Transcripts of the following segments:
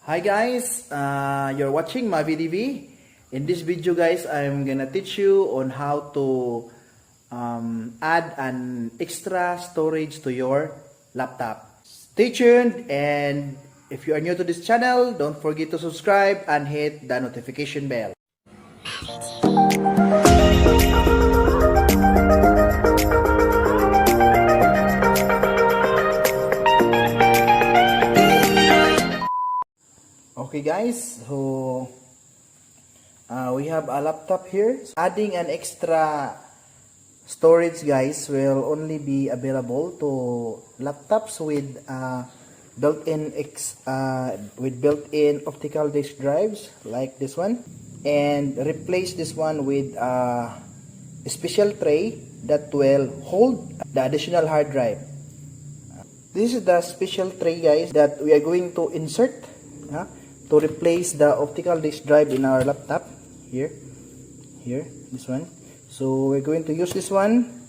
Hi guys, you're watching my VDV. In this video guys, I'm gonna teach you on how to add an extra storage to your laptop. Stay tuned, and if you are new to this channel, don't forget to subscribe and hit the notification bell. Okay guys, so we have a laptop here. Adding an extra storage guys will only be available to laptops with built-in optical disk drives like this one, and replace this one with a special tray that will hold the additional hard drive. This is the special tray guys that we are going to insert to replace the optical disk drive in our laptop. Here, this one. So we're going to use this one.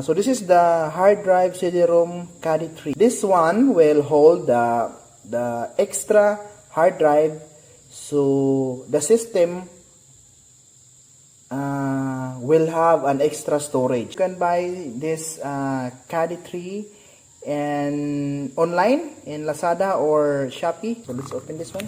So this is the hard drive CD-ROM CD3. This one will hold the extra hard drive, so the system will have an extra storage. You can buy this CD3 and online in Lazada or Shopee. So let's open this one.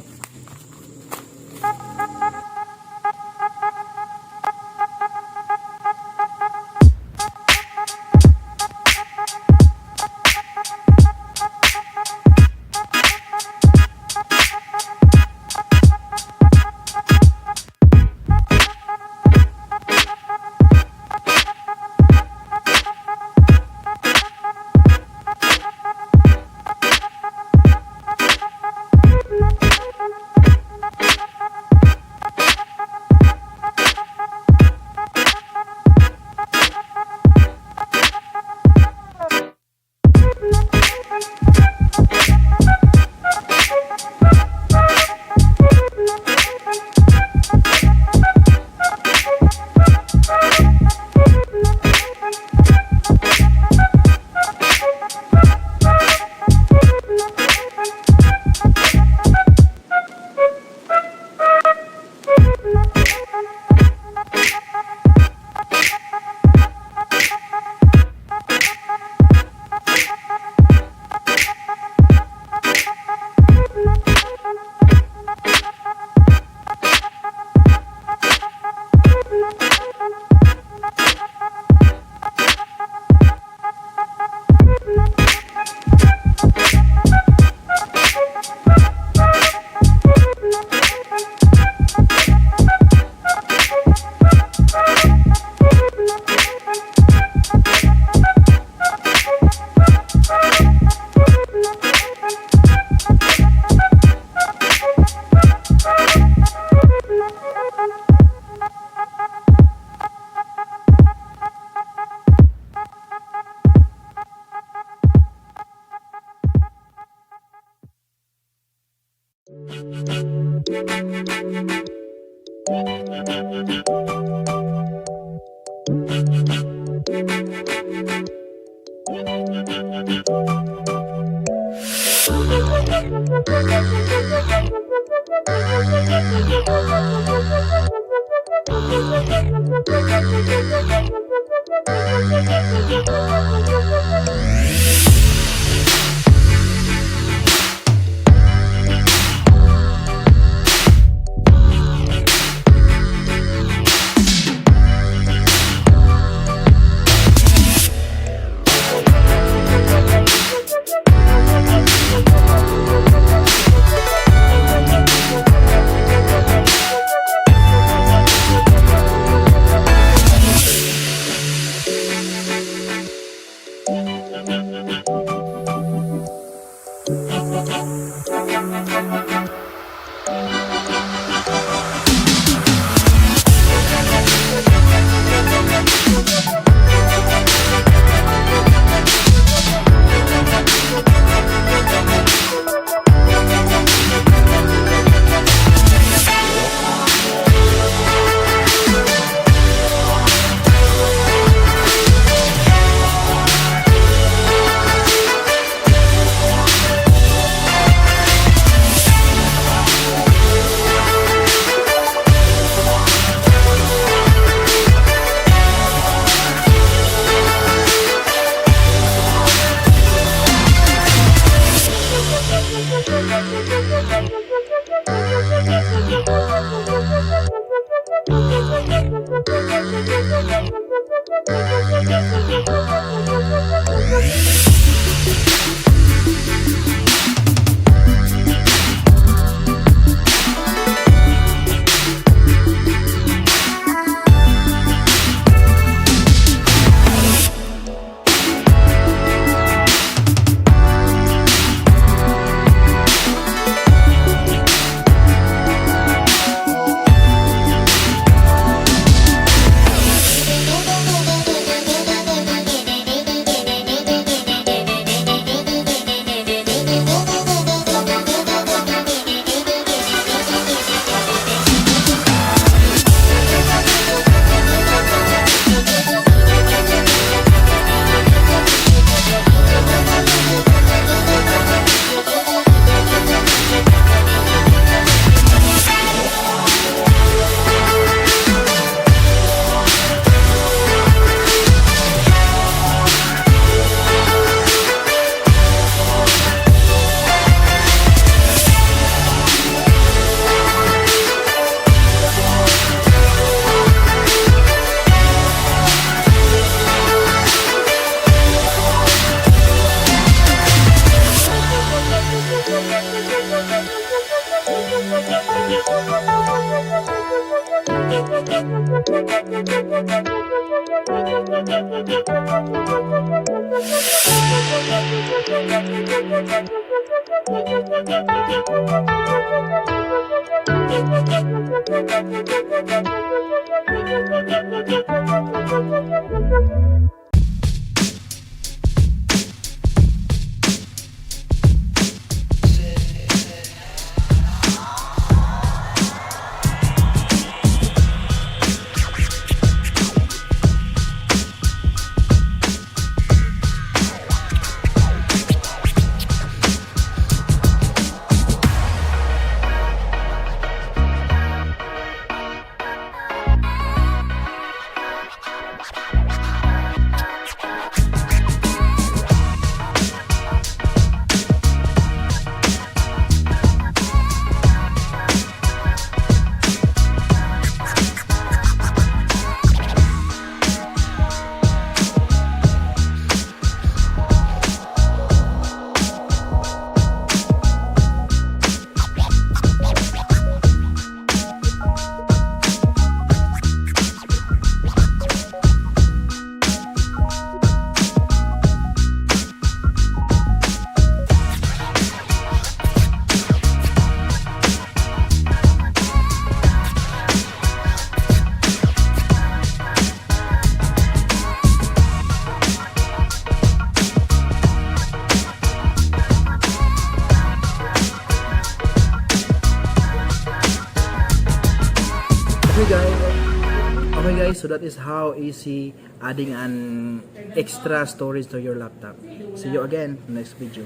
Okay guys, so that is how easy adding an extra storage to your laptop. See you again next video.